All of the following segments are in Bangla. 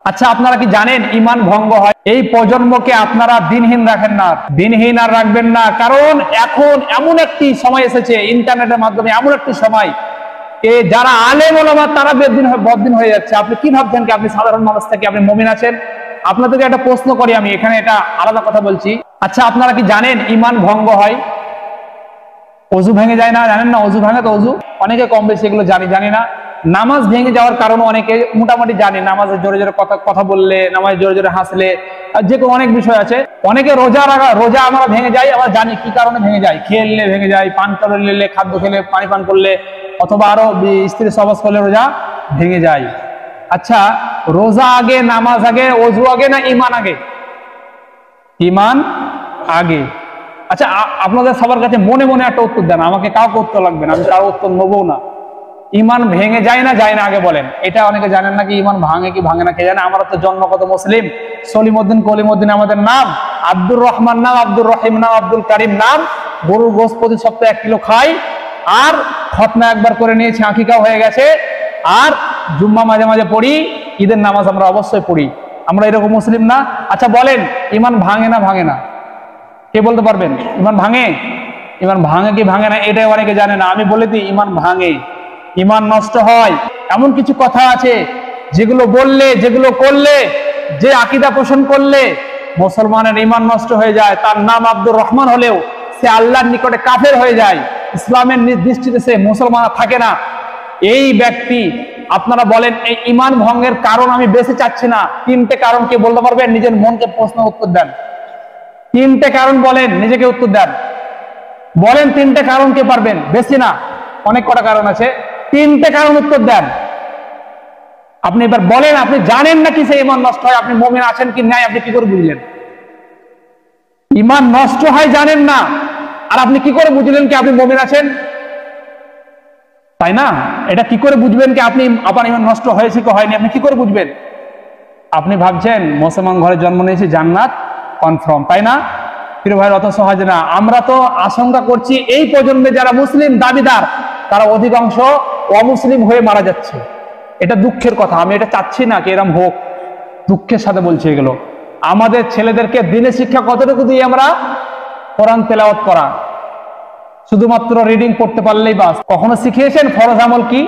আচ্ছা, আপনারা কি জানেন ইমান ভঙ্গ হয়? এই প্রজন্মকে আপনারা দিনহীন রাখেন না, দিনহীন আর রাখবেন না। কারণ এখন এমন একটি সময় এসেছে, ইন্টারনেটের মাধ্যমে এমন একটি সময়, যারা আলেম ওলামা তারা বদদিন হয়ে যাচ্ছে। আপনি কি ভাবছেন কি আপনি সাধারণ মানুষ থেকে আপনি মুমিন আছেন? আপনাদেরকে একটা প্রশ্ন করি, আমি এখানে এটা আলাদা কথা বলছি। আচ্ছা, আপনারা কি জানেন ইমান ভঙ্গ হয়? অজু ভেঙে যায় না, জানেন না? অজু ভাঙে তো অজু, অনেকে কম বেশি এগুলো জানি না। নামাজ ভেঙে যাওয়ার কারণ অনেকে মোটামুটি জানে, নামাজে জোরে জোরে কথা বললে, নামাজে জোরে জোরে হাসলে, যে কোনো অনেক বিষয় আছে। অনেকে রোজা আমরা ভেঙে যাই, আমরা জানি কি কারণে ভেঙে যায়। খেললে ভেঙে যায়, পান করলে, খাদ্য খেলে, পানি পান করলে, অথবা আরো স্ত্রী সহবাস করলে রোজা ভেঙে যায়। আচ্ছা, রোজা আগে, নামাজ আগে, অজু আগে না ইমান আগে? ইমান আগে। আচ্ছা, আপনাদের সবার কাছে মনে মনে একটা উত্তর দেন, আমাকে কাউকে উত্তর লাগবে না, আমি কারো উত্তর নেবো না। ইমান ভেঙে যায় না যায় না আগে বলেন। এটা অনেকে জানেন না কি ইমান ভাঙে কি ভাঙে না কে জানে। আমরা তো জন্মগত মুসলিম, সলিমউদ্দিন কলিমউদ্দিন আমাদের নাম, আব্দুর রহমান নাম, আব্দুর রহিম নাম, আব্দুল কারিম নাম। গরুর গোশত প্রতি সপ্তাহে 1 কিলো খাই, আর খতনা একবার করে নিয়েছি, আকিকাও হয়ে গেছে, আর জুম্মা মাঝে মাঝে পড়ি, ঈদের নামাজ আমরা অবশ্যই পড়ি। আমরা এরকম মুসলিম না? আচ্ছা বলেন, ইমান ভাঙে না ভাঙে না? কে বলতে পারবেন ইমান ভাঙে? ইমান ভাঙে কি ভাঙে না এটাই অনেকে জানে না। আমি বলে দিই, ইমান ভাঙে, ইমান নষ্ট হয়। এমন কিছু কথা আছে যেগুলো বললে, যেগুলো করলে, যে আকীদা পোষণ করলে মুসলমানের ইমান নষ্ট হয়ে যায়। তার নাম আব্দুর রহমান হলেও সে আল্লাহর নিকটে কাফের হয়ে যায়, ইসলামের দৃষ্টিতে সে মুসলমান থাকে না। এই ব্যক্তি, আপনারা বলেন এই ইমান ভঙ্গের কারণ আমি বেশি চাচ্ছি না, 3টে কারণ কে বলতে পারবেন? নিজের মনকে প্রশ্ন উত্তর দেন। 3টে কারণ বলেন, নিজেকে উত্তর দেন, বলেন 3টে কারণ কে পারবেন? বেশি না, অনেক কটা কারণ আছে, 3টে কারণ উত্তর দেন। আপনি এবার বলেন, আপনি জানেন না কি সে ইমান নষ্ট হয়? আপনি মুমিন আছেন কি নাই আপনি কি করে বুঝলেন? ইমান নষ্ট হয় জানেন না, আর আপনি কি করে বুঝলেন কি আপনি মুমিন আছেন? তাই না? এটা কি করে বুঝবেন কি আপনি আপনার ইমান নষ্ট হয়েছে কি হয়নি? আপনি কি করে বুঝবেন? আপনি ভাবছেন মুসলমান ঘরে জন্ম নিয়েছি, জান্নাত কনফার্ম, তাই না? প্রিয় ভাই, অত সহজ না। আমরা তো আশঙ্কা করছি এই প্রজন্মে যারা মুসলিম দাবিদার, তারা অধিকাংশ অমুসলিম হয়ে মারা যাচ্ছে। এটা দুঃখের কথা, আমি এটা চাচ্ছি না কি এরকম হোক, দুঃখের সাথে বলছি এগুলো। আমাদের ছেলেদেরকে দিনের শিক্ষা কতটুকু দিয়ে আমরা? কোরআন তেলাওয়াত করা, শুধুমাত্র রিডিং পড়তে পারলেই বাস। কখনো শিখিয়েছেন ফরজ আমল কি?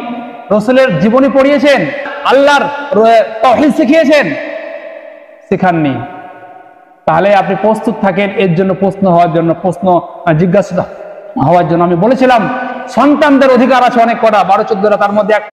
রাসূলের জীবনী পড়িয়েছেন? আল্লাহর তাওহীদ শিখিয়েছেন? শেখাননি। তাহলে আপনি প্রস্তুত থাকেন এর জন্য, প্রশ্ন হওয়ার জন্য, প্রশ্ন জিজ্ঞাসা হওয়ার জন্য। আমি বলেছিলাম সন্তানদের অধিকার আছে অনেক কটা, 12-14টা, তার মধ্যে